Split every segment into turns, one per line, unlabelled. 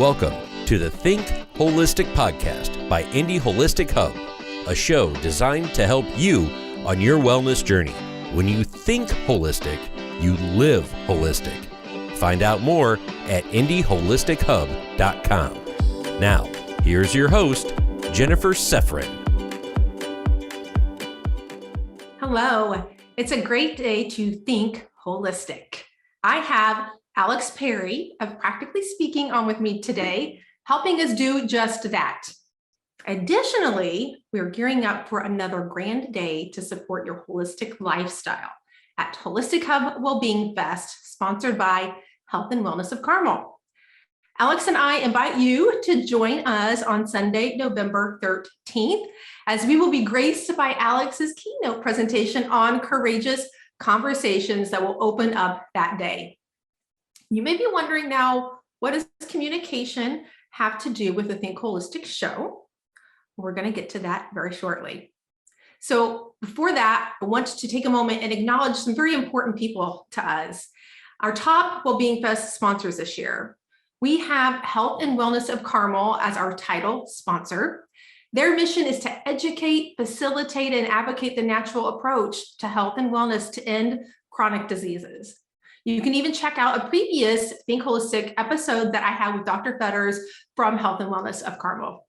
Welcome to the Think Holistic Podcast by Indie Holistic Hub, a show designed to help you on your wellness journey. When you think holistic, you live holistic. Find out more at indieholistichub.com. Now, here's your host, Jennifer Sefrin.
Hello, it's a great day to think holistic. I have Alex Perry of Practically Speaking on with me today, helping us do just that. Additionally, we're gearing up for another grand day to support your holistic lifestyle at Holistic Hub Wellbeing Fest, sponsored by Health and Wellness of Carmel. Alex and I invite you to join us on Sunday, November 13th, as we will be graced by Alex's keynote presentation on courageous conversations that will open up that day. You may be wondering now, what does communication have to do with the Think Holistic show? We're going to get to that very shortly. So before that, I want to take a moment and acknowledge some very important people to us. Our top Wellbeing Fest sponsors this year. We have Health and Wellness of Carmel as our title sponsor. Their mission is to educate, facilitate, and advocate the natural approach to health and wellness to end chronic diseases. You can even check out a previous Think Holistic episode that I had with Dr. Fetters from Health and Wellness of Carmel.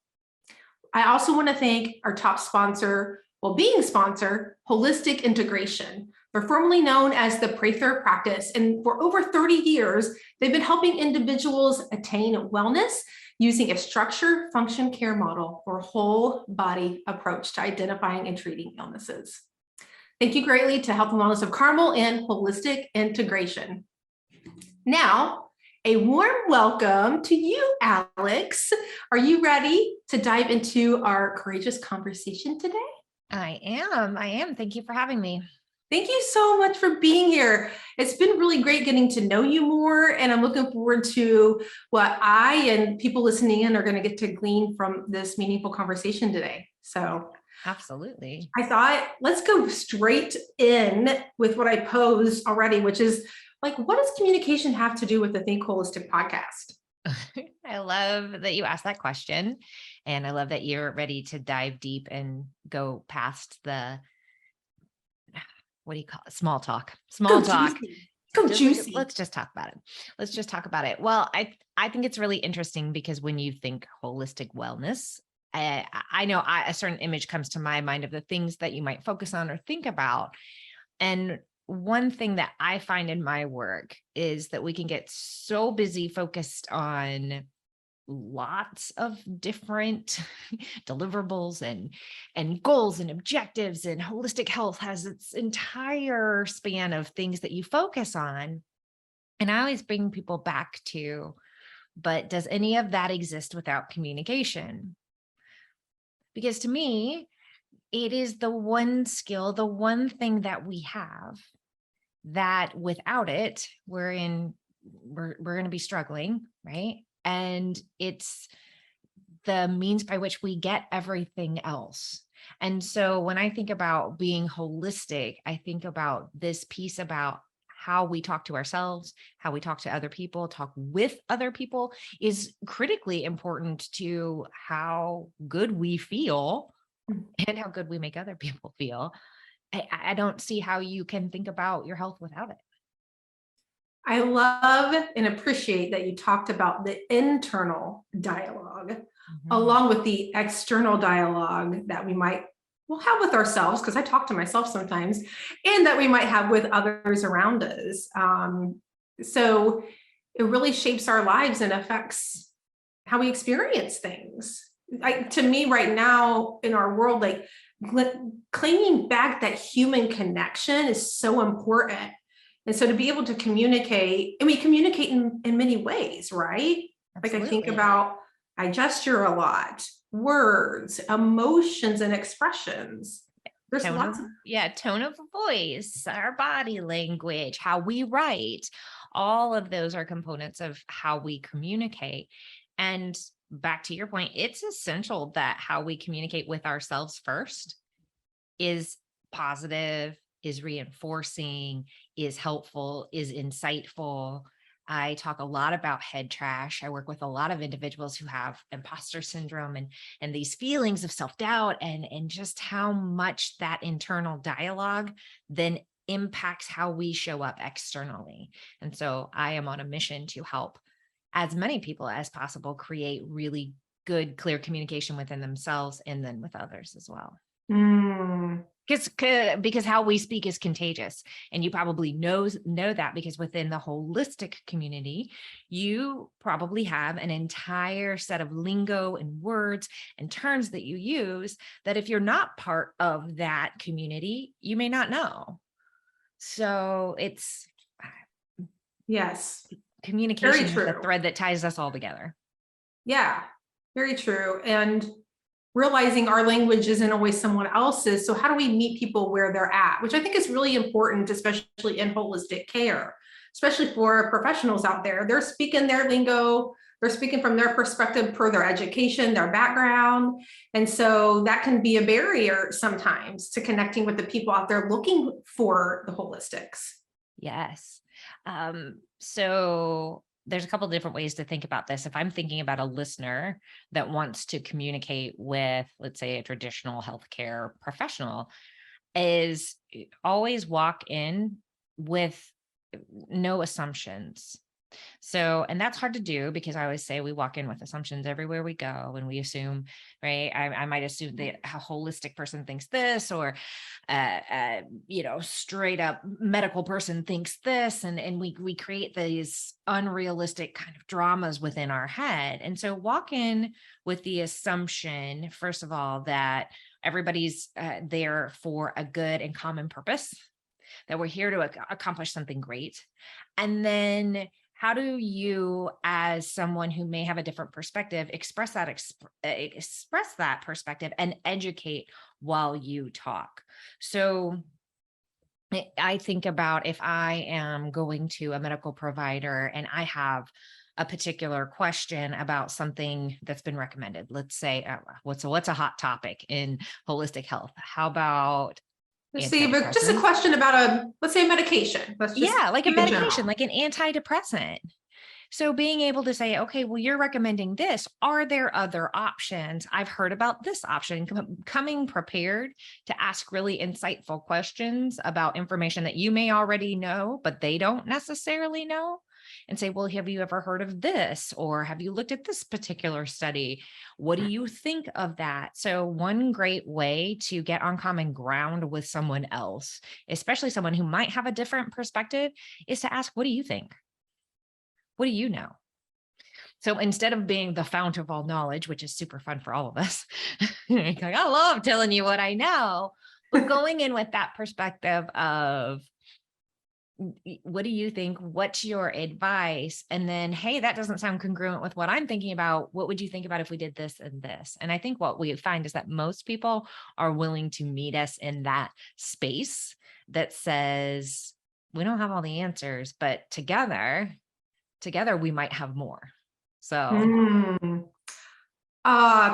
I also want to thank our top sponsor, wellbeing sponsor, Holistic Integration. They're formerly known as the Prather Practice, and for over 30 years, they've been helping individuals attain wellness using a structure function care model or whole body approach to identifying and treating illnesses. Thank you greatly to Health and Wellness of Carmel and Holistic Integration. Now, a warm welcome to you, Alex. Are you ready to dive into our courageous conversation today?
I am. Thank you for having me.
Thank you so much for being here. It's been really great getting to know you more, and I'm looking forward to what I and people listening in are going to get to glean from this meaningful conversation today. So,
absolutely.
I thought, let's go straight in with what I posed already, which is like, what does communication have to do with the Think Holistic podcast?
I love that you asked that question, and I love that you're ready to dive deep and go past the what do you call it? Small talk. Let's just talk about it. Well, I think it's really interesting because when you think holistic wellness, I know a certain image comes to my mind of the things that you might focus on or think about. And one thing that I find in my work is that we can get so busy focused on lots of different deliverables and goals and objectives, and holistic health has its entire span of things that you focus on. And I always bring people back to, but does any of that exist without communication? Because to me, it is the one skill, the one thing that we have that without it, we're going to be struggling, right? And it's the means by which we get everything else. And so when I think about being holistic, I think about this piece about how we talk to ourselves, how we talk to other people, talk with other people is critically important to how good we feel and how good we make other people feel. I don't see how you can think about your health without it.
I love and appreciate that you talked about the internal dialogue along with the external dialogue that we might have with ourselves, because I talk to myself sometimes, and that we might have with others around us. So it really shapes our lives and affects how we experience things. To me right now in our world, like claiming back that human connection is so important. And so to be able to communicate, and we communicate in many ways, right? Absolutely. Like I think about, I gesture a lot, words, emotions, and expressions. There's lots of
tone of voice, our body language, how we write. All of those are components of how we communicate. And back to your point, it's essential that how we communicate with ourselves first is positive, is reinforcing, is helpful, is insightful, I talk a lot about head trash. I work with a lot of individuals who have imposter syndrome and these feelings of self-doubt and just how much that internal dialogue then impacts how we show up externally. And so I am on a mission to help as many people as possible create really good, clear communication within themselves and then with others as well.
Mm.
Because how we speak is contagious. And you probably know that because within the holistic community, you probably have an entire set of lingo and words and terms that you use that if you're not part of that community, you may not know. So it's
Yes,
communication is
very
the
true.
thread that ties us all together.
Yeah, very true. And realizing our language isn't always someone else's. So how do we meet people where they're at? Which I think is really important, especially in holistic care, especially for professionals out there. They're speaking their lingo, they're speaking from their perspective per their education, their background. And so that can be a barrier sometimes to connecting with the people out there looking for the holistics.
Yes. So there's a couple of different ways to think about this. If I'm thinking about a listener that wants to communicate with, let's say, a traditional healthcare professional, is always walk in with no assumptions. So, and that's hard to do because I always say we walk in with assumptions everywhere we go and we assume, right? I might assume that a holistic person thinks this or, straight up medical person thinks this. And we create these unrealistic kind of dramas within our head. And so walk in with the assumption, first of all, that everybody's there for a good and common purpose, that we're here to accomplish something great. And then how do you, as someone who may have a different perspective, express that perspective and educate while you talk? So I think about if I am going to a medical provider and I have a particular question about something that's been recommended. Let's say, what's a hot topic in holistic health? How about
Let's see, but just a question about let's say medication.
Like a medication, like an antidepressant. So being able to say, okay, well, you're recommending this. Are there other options? I've heard about this option. Coming prepared to ask really insightful questions about information that you may already know, but they don't necessarily know. And say, well, have you ever heard of this? Or have you looked at this particular study? What do you think of that? So one great way to get on common ground with someone else, especially someone who might have a different perspective, is to ask, what do you think? What do you know? So instead of being the fount of all knowledge, which is super fun for all of us, like, I love telling you what I know, but going in with that perspective of, what do you think? What's your advice? And then, hey, that doesn't sound congruent with what I'm thinking about. What would you think about if we did this and this? And I think what we find is that most people are willing to meet us in that space that says, we don't have all the answers, but together we might have more. So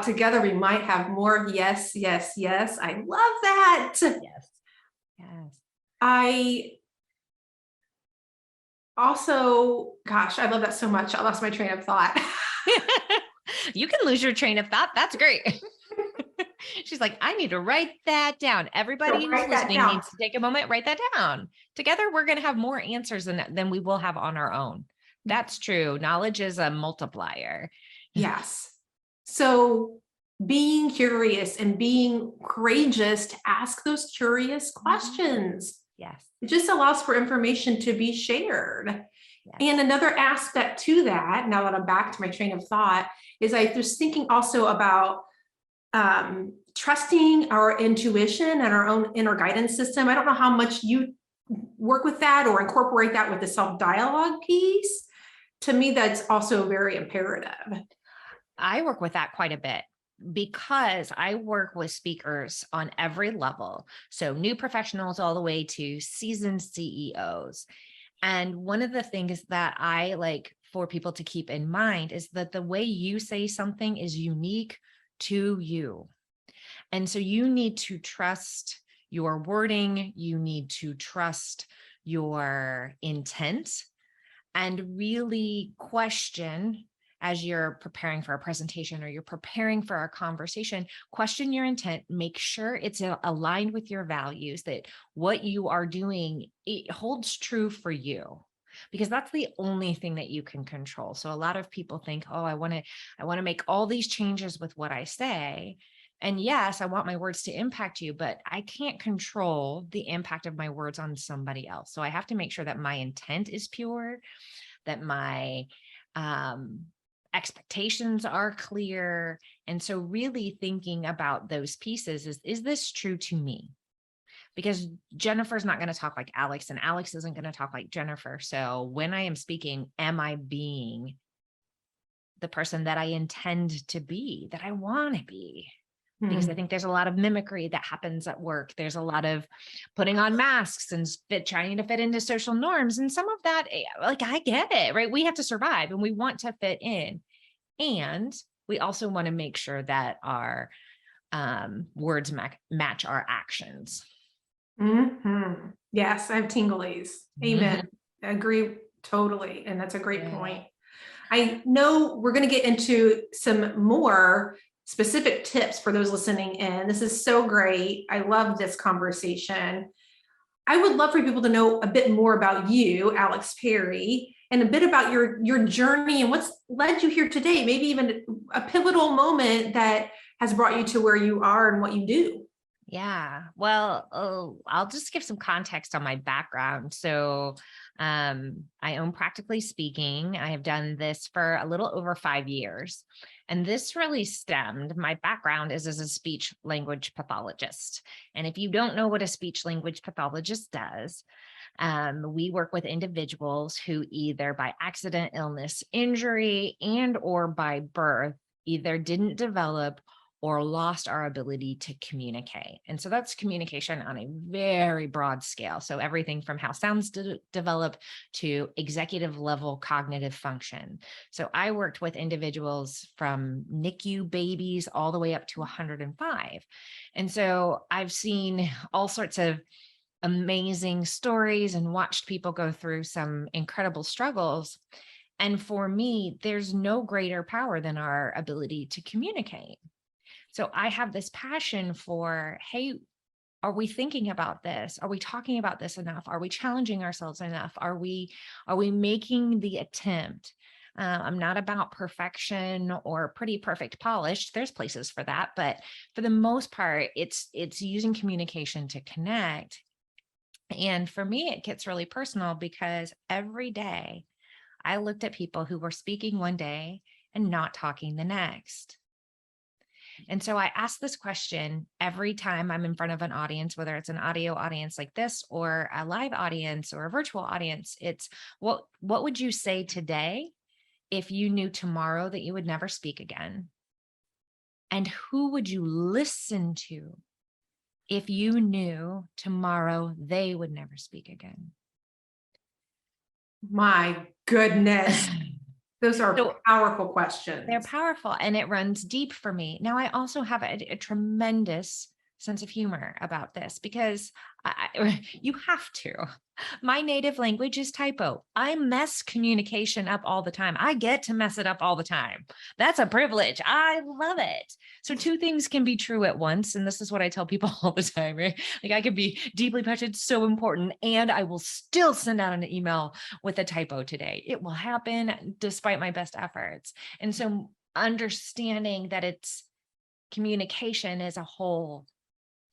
together we might have more. Yes, yes, yes. I love that.
Yes.
I also, gosh, I love that so much. I lost my train of thought.
You can lose your train of thought. That's great. She's like, I need to write that down. Everybody who's listening needs to take a moment, write that down. Together, we're going to have more answers than we will have on our own. That's true. Knowledge is a multiplier.
Yes. So being curious and being courageous to ask those curious questions.
Yes.
It just allows for information to be shared. Yes. And another aspect to that, now that I'm back to my train of thought, is I was thinking also about trusting our intuition and our own inner guidance system. I don't know how much you work with that or incorporate that with the self-dialogue piece. To me, that's also very imperative.
I work with that quite a bit, because I work with speakers on every level. So new professionals all the way to seasoned CEOs. And one of the things that I like for people to keep in mind is that the way you say something is unique to you. And so you need to trust your wording. You need to trust your intent. and really question as you're preparing for a presentation or you're preparing for a conversation, question your intent, make sure it's aligned with your values, that what you are doing, it holds true for you, because that's the only thing that you can control. So a lot of people think, oh, I want to make all these changes with what I say. And yes, I want my words to impact you, but I can't control the impact of my words on somebody else. So I have to make sure that my intent is pure, that my expectations are clear. And so really thinking about those pieces is this true to me? Because Jennifer's not going to talk like Alex, and Alex isn't going to talk like Jennifer. So when I am speaking, am I being the person that I intend to be, that I want to be? Because I think there's a lot of mimicry that happens at work. There's a lot of putting on masks and trying to fit into social norms. And some of that, like, I get it, right? We have to survive and we want to fit in. And we also want to make sure that our words match our actions.
Yes, I have tinglies. Amen. I agree totally. And that's a great point. I know we're going to get into some more specific tips for those listening in. This is so great. I love this conversation. I would love for people to know a bit more about you, Alex Perry, and a bit about your journey and what's led you here today, maybe even a pivotal moment that has brought you to where you are and what you do.
Yeah, well, I'll just give some context on my background. So I own Practically Speaking. I have done this for a little over 5 years. And this really stemmed, my background is as a speech-language pathologist. And if you don't know what a speech-language pathologist does, we work with individuals who either by accident, illness, injury, and or by birth, either didn't develop or lost our ability to communicate. And so that's communication on a very broad scale. So everything from how sounds develop to executive level cognitive function. So I worked with individuals from NICU babies all the way up to 105. And so I've seen all sorts of amazing stories and watched people go through some incredible struggles. And for me, there's no greater power than our ability to communicate. So I have this passion for, hey, are we thinking about this? Are we talking about this enough? Are we challenging ourselves enough? Are we making the attempt? I'm not about perfection or pretty perfect polished. There's places for that, but for the most part, it's using communication to connect. And for me, it gets really personal because every day I looked at people who were speaking one day and not talking the next. And so I ask this question every time I'm in front of an audience, whether it's an audio audience like this or a live audience or a virtual audience. It's what would you say today if you knew tomorrow that you would never speak again? And who would you listen to if you knew tomorrow they would never speak again?
My goodness. Those are powerful questions.
They're powerful and it runs deep for me. Now, I also have a tremendous sense of humor about this because you have to. My native language is typo. I mess communication up all the time. I get to mess it up all the time. That's a privilege. I love it. So two things can be true at once. And this is what I tell people all the time, right? Like I could be deeply passionate, so important, and I will still send out an email with a typo today. It will happen despite my best efforts. And so understanding that it's communication as a whole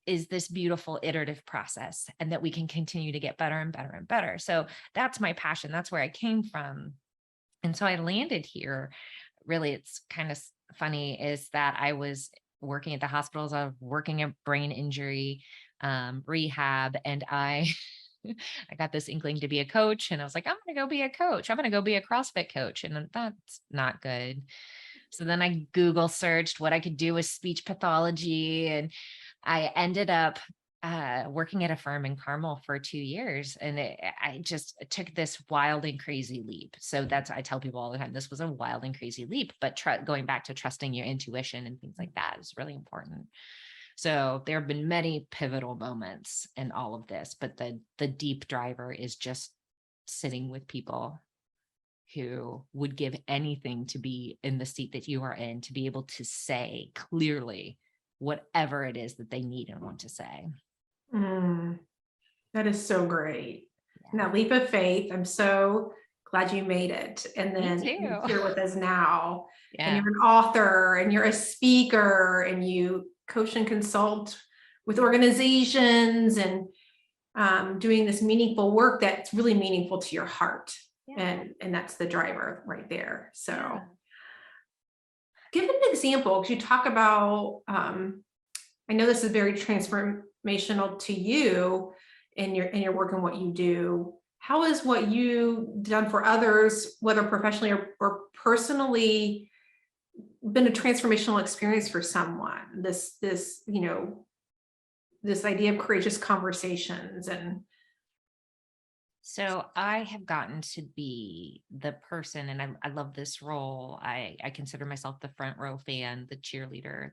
is this beautiful iterative process and that we can continue to get better and better and better. So that's my passion. That's where I came from. And so I landed here. Really, it's kind of funny is that I was working at the hospitals of working at brain injury rehab. And I got this inkling to be a coach and I was like, I'm going to go be a coach. I'm going to go be a CrossFit coach. And that's not good. So then I Google searched what I could do with speech pathology, and I ended up working at a firm in Carmel for 2 years, and I just took this wild and crazy leap. So I tell people all the time, this was a wild and crazy leap, but going back to trusting your intuition and things like that is really important. So there have been many pivotal moments in all of this, but the deep driver is just sitting with people who would give anything to be in the seat that you are in, to be able to say clearly whatever it is that they need and want to say.
That is so great.
Yeah.
And that leap of faith, I'm so glad you made it. And then you're here with us now.
Yeah.
And you're an author and you're a speaker and you coach and consult with organizations and doing this meaningful work that's really meaningful to your heart.
Yeah.
And that's the driver right there. So
Yeah.
give an example, because you talk about, I know this is very transformational to you in your work and what you do. How is what you done for others, whether professionally or personally, been a transformational experience for someone? This idea of courageous conversations. And
so I have gotten to be the person, and I love this role. I consider myself the front row fan, the cheerleader,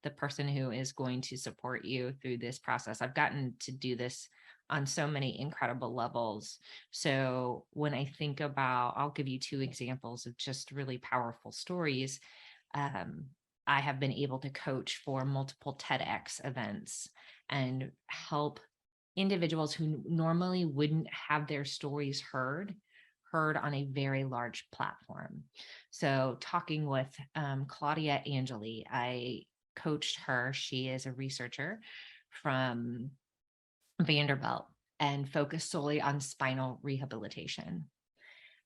the person who is going to support you through this process. I've gotten to do this on so many incredible levels. So when I think about, I'll give you two examples of just really powerful stories. I have been able to coach for multiple TEDx events and help individuals who normally wouldn't have their stories heard on a very large platform. So talking with Claudia Angeli, I coached her. She is a researcher from Vanderbilt and focused solely on spinal rehabilitation.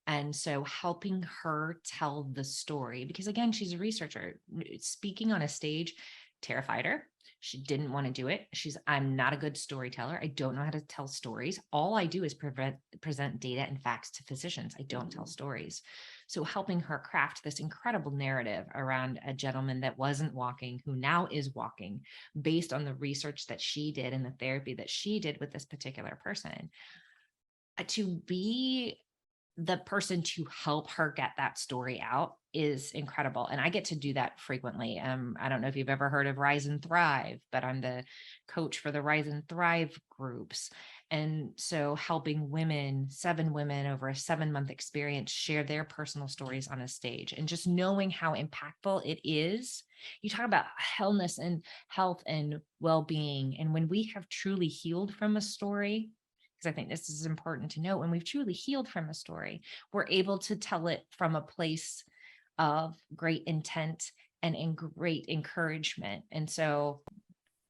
And so helping her tell the story, because again, she's a researcher, speaking on a stage terrified her. She didn't want to do it. I'm not a good storyteller. I don't know how to tell stories. All I do is present data and facts to physicians. I don't tell stories. So helping her craft this incredible narrative around a gentleman that wasn't walking, who now is walking, based on the research that she did and the therapy that she did with this particular person. To be the person to help her get that story out is incredible. And I get to do that frequently. I don't know if you've ever heard of Rise and Thrive, but I'm the coach for the Rise and Thrive groups. And so helping women, 7 women over a 7-month experience, share their personal stories on a stage, and just knowing how impactful it is. You talk about wellness and health and well-being. And when we have truly healed from a story, because I think this is important to note, when we've truly healed from a story, we're able to tell it from a place of great intent and in great encouragement. And so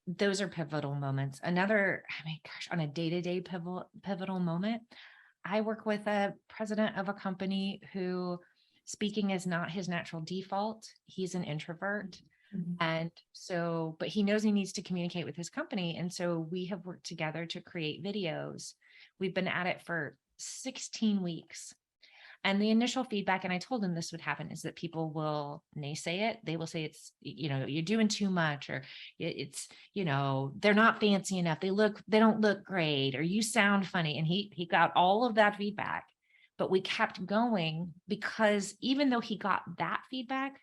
those are pivotal moments. Another, on a day-to-day pivotal moment, I work with a president of a company who speaking is not his natural default. He's an introvert. And so, but he knows he needs to communicate with his company. And so we have worked together to create videos. We've been at it for 16 weeks. And the initial feedback, and I told him this would happen, is that people will naysay it. They will say it's, you're doing too much, or it's, they're not fancy enough. They don't look great, or you sound funny. And he got all of that feedback, but we kept going because even though he got that feedback,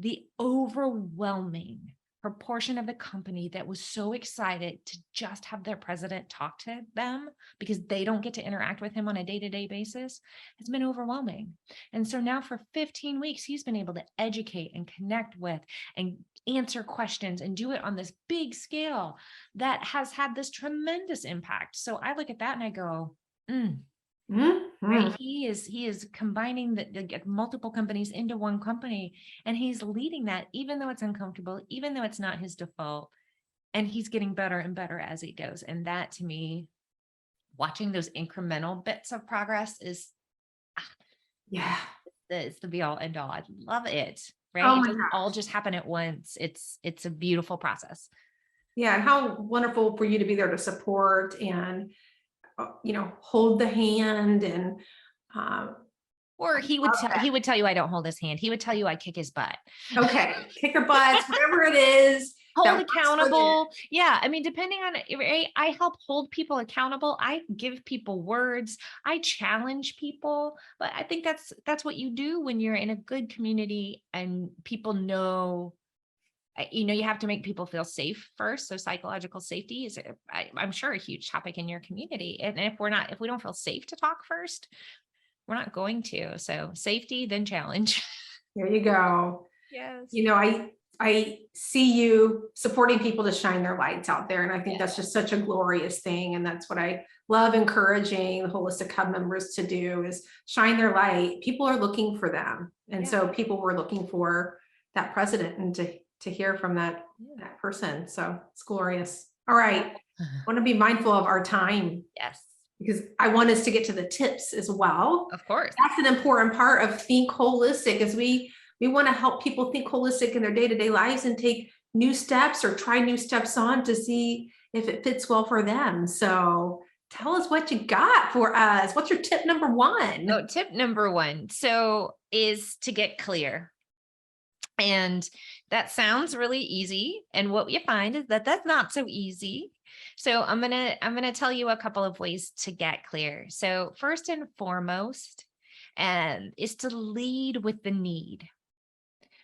the overwhelming proportion of the company that was so excited to just have their president talk to them because they don't get to interact with him on a day-to-day basis has been overwhelming. And so now for 15 weeks, he's been able to educate and connect with and answer questions and do it on this big scale that has had this tremendous impact. So I look at that and I go, right. He is combining the multiple companies into one company, and he's leading that, even though it's uncomfortable, even though it's not his default, and he's getting better and better as he goes. And that, to me, watching those incremental bits of progress is, it's the be all end all. I love it. Right.
Oh,
it doesn't all just happen at once. It's a beautiful process.
Yeah. And how wonderful for you to be there to support and hold the hand. And
or he would tell you I don't hold his hand. He would tell you I kick his butt.
Okay, kick your butts, whatever it is.
Hold accountable. Yeah, depending on it, I help hold people accountable. I give people words. I challenge people. But I think that's what you do when you're in a good community and people know. You have to make people feel safe first. So psychological safety is, I'm sure, a huge topic in your community. And if we don't feel safe to talk first, We're not going to. So safety, then challenge.
There you go.
Yes.
You know, I see you supporting people to shine their lights out there. And I think that's just such a glorious thing. And that's what I love encouraging the Holistic Hub members to do, is shine their light. People are looking for them. And so people were looking for that president, and to hear from that person. So it's glorious. All right. I want to be mindful of our time.
Yes.
Because I want us to get to the tips as well.
Of course.
That's an important part of Think Holistic, is we want to help people think holistic in their day-to-day lives and take new steps or try new steps on to see if it fits well for them. So tell us what you got for us. What's your tip number one?
Oh, tip number one. So is to get clear. And that sounds really easy. And what you find is that that's not so easy. So I'm going to tell you a couple of ways to get clear. So first and foremost, is to lead with the need.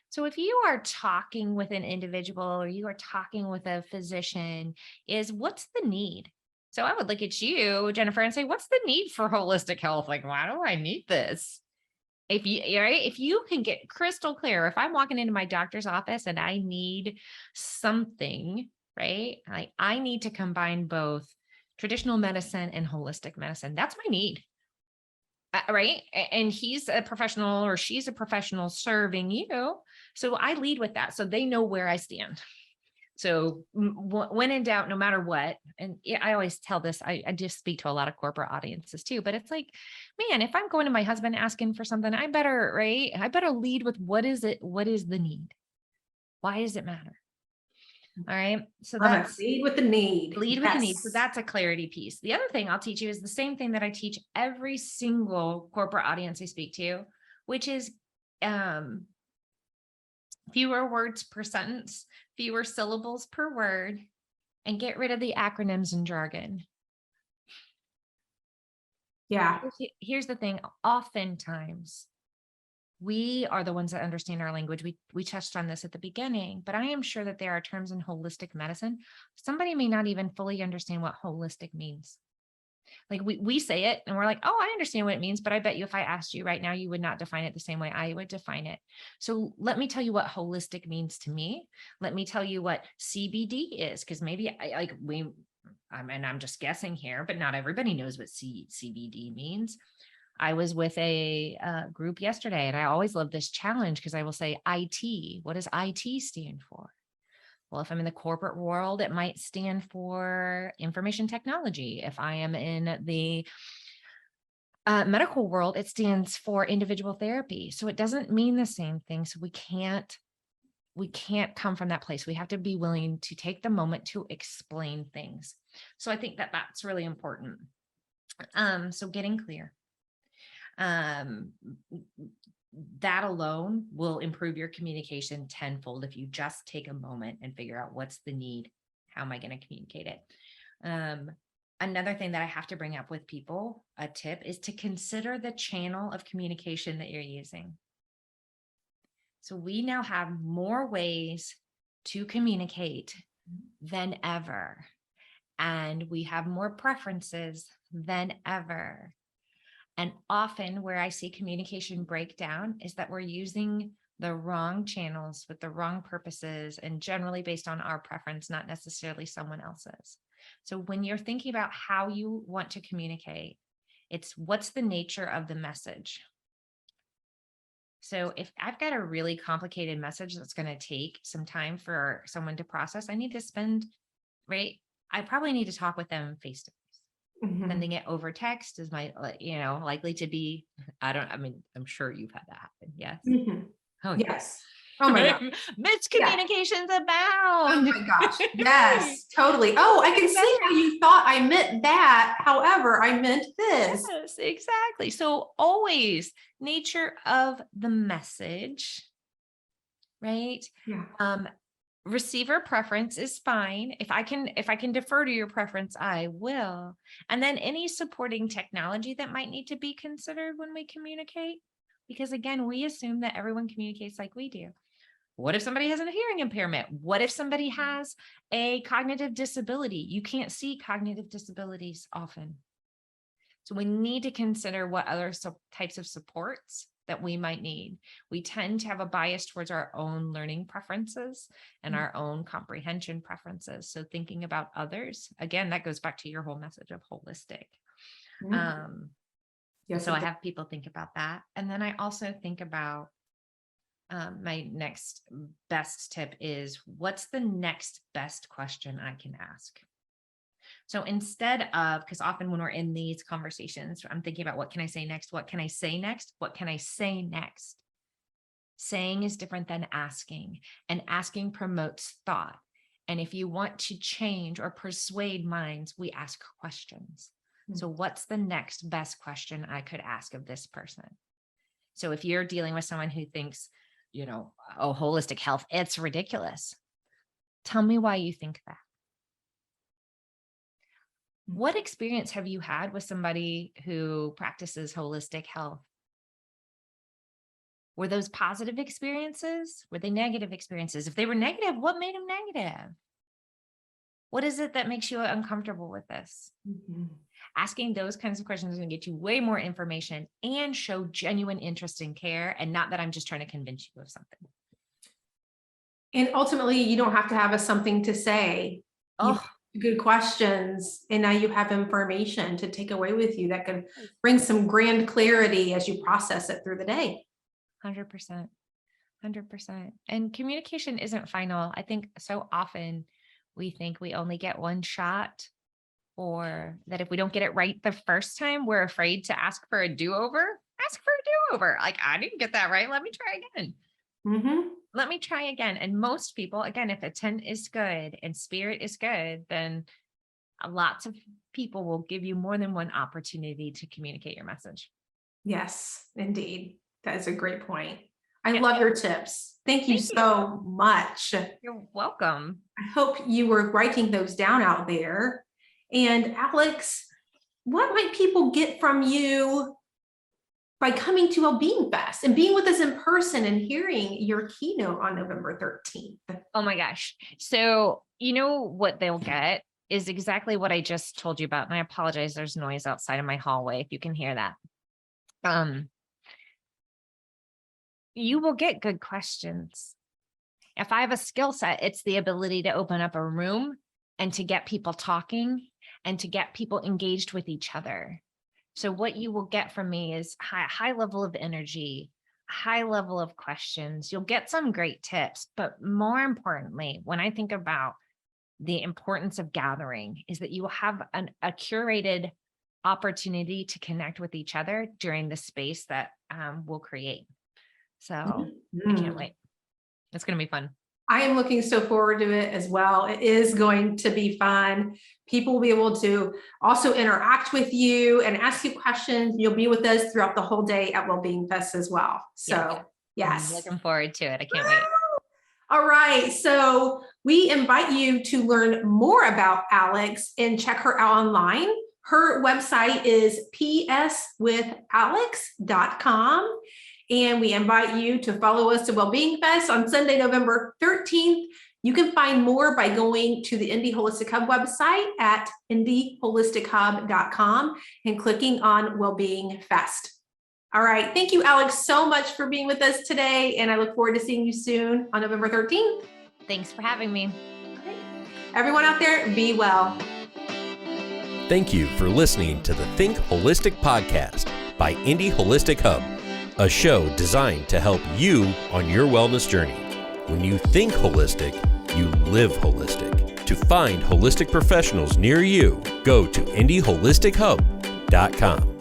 So if you are talking with an individual or you are talking with a physician, is what's the need? So I would look at you, Jennifer, and say, what's the need for holistic health? Like, why do I need this? If you can get crystal clear, if I'm walking into my doctor's office and I need something, right? Like I need to combine both traditional medicine and holistic medicine. That's my need. Right. And he's a professional or she's a professional serving you. So I lead with that. So they know where I stand. So when in doubt, no matter what, and I always tell this, I just speak to a lot of corporate audiences too, but it's like, man, if I'm going to my husband asking for something, I better lead with what is it? What is the need? Why does it matter? All right. So that's
lead with the need.
Lead with the need. So that's a clarity piece. The other thing I'll teach you is the same thing that I teach every single corporate audience I speak to, which is fewer words per sentence, fewer syllables per word, and get rid of the acronyms and jargon.
Yeah.
Here's the thing. Oftentimes, we are the ones that understand our language. We touched on this at the beginning, but I am sure that there are terms in holistic medicine. Somebody may not even fully understand what holistic means. Like we say it and we're like, oh, I understand what it means, but I bet you if I asked you right now, you would not define it the same way I would define it. So let me tell you what holistic means to me. Let me tell you what CBD is, because maybe I'm just guessing here, but not everybody knows what CBD means. I was with a group yesterday, and I always love this challenge because I will say IT. What does IT stand for? Well, if I'm in the corporate world, it might stand for information technology. If I am in the medical world, it stands for individual therapy. So it doesn't mean the same thing. So we can't come from that place. We have to be willing to take the moment to explain things. So I think that that's really important. So getting clear. That alone will improve your communication tenfold if you just take a moment and figure out what's the need. How am I going to communicate it? Another thing that I have to bring up with people, a tip, is to consider the channel of communication that you're using. So we now have more ways to communicate than ever, and we have more preferences than ever. And often where I see communication breakdown is that we're using the wrong channels with the wrong purposes, and generally based on our preference, not necessarily someone else's. So when you're thinking about how you want to communicate, it's what's the nature of the message. So if I've got a really complicated message that's going to take some time for someone to process, I need to spend, right? I probably need to talk with them face to face. Mm-hmm. Sending it over text is likely to be, I'm sure you've had that happen. Yes.
Mm-hmm.
Oh,
yes. Oh my God.
Miscommunications abound.
Oh my gosh. Yes, totally. Oh, I can see how you thought I meant that. However, I meant this.
Yes, exactly. So always nature of the message, right?
Yeah.
Receiver preference is fine. If I can defer to your preference, I will. And then any supporting technology that might need to be considered when we communicate, because again, we assume that everyone communicates like we do. What if somebody has a hearing impairment? What if somebody has a cognitive disability? You can't see cognitive disabilities often. So we need to consider what other types of supports that we might need. We tend to have a bias towards our own learning preferences and our own comprehension preferences. So thinking about others, again, that goes back to your whole message of holistic.
Yes,
so I have people think about that. And then I also think about my next best tip is, what's the next best question I can ask? So instead of, because often when we're in these conversations, I'm thinking about what can I say next? What can I say next? What can I say next? Saying is different than asking, and asking promotes thought. And if you want to change or persuade minds, we ask questions. So what's the next best question I could ask of this person? So if you're dealing with someone who thinks, oh, holistic health, it's ridiculous. Tell me why you think that. What experience have you had with somebody who practices holistic health? Were those positive experiences? Were they negative experiences? If they were negative, what made them negative? What is it that makes you uncomfortable with this? Asking those kinds of questions is going to get you way more information and show genuine interest and care, and not that I'm just trying to convince you of something.
And ultimately, you don't have to have something to say. Good questions, and now you have information to take away with you that can bring some grand clarity as you process it through the day.
100%. And communication isn't final. I think so often we think we only get one shot, or that if we don't get it right the first time, we're afraid to ask for a do-over. Ask for a do-over. Like, I didn't get that right. Let me try again. Let me try again. And most people, again, if intent is good and spirit is good, then lots of people will give you more than one opportunity to communicate your message.
Yes, indeed. That is a great point. I love your tips. Thank you so much.
You're welcome.
I hope you were writing those down out there. And Alex, what might people get from you by coming to Wellbeing Fest and being with us in person and hearing your keynote on November 13th?
Oh my gosh. So, what they'll get is exactly what I just told you about. And I apologize, there's noise outside of my hallway, if you can hear that. You will get good questions. If I have a skill set, it's the ability to open up a room and to get people talking and to get people engaged with each other. So what you will get from me is high level of energy, high level of questions. You'll get some great tips, but more importantly, when I think about the importance of gathering, is that you will have a curated opportunity to connect with each other during the space that we'll create. So I can't wait. It's going to be fun.
I am looking so forward to it as well. It is going to be fun. People will be able to also interact with you and ask you questions. You'll be with us throughout the whole day at Wellbeing Fest as well. So yes.
I'm looking forward to it. I can't wait.
All right. So we invite you to learn more about Alex and check her out online. Her website is pswithalex.com. And we invite you to follow us to Wellbeing Fest on Sunday, November 13th. You can find more by going to the Indie Holistic Hub website at indieholistichub.com and clicking on Wellbeing Fest. All right. Thank you, Alex, so much for being with us today. And I look forward to seeing you soon on November 13th.
Thanks for having me.
Okay. Everyone out there, be well.
Thank you for listening to the Think Holistic podcast by Indie Holistic Hub, a show designed to help you on your wellness journey. When you think holistic, you live holistic. To find holistic professionals near you, go to indieholistichub.com.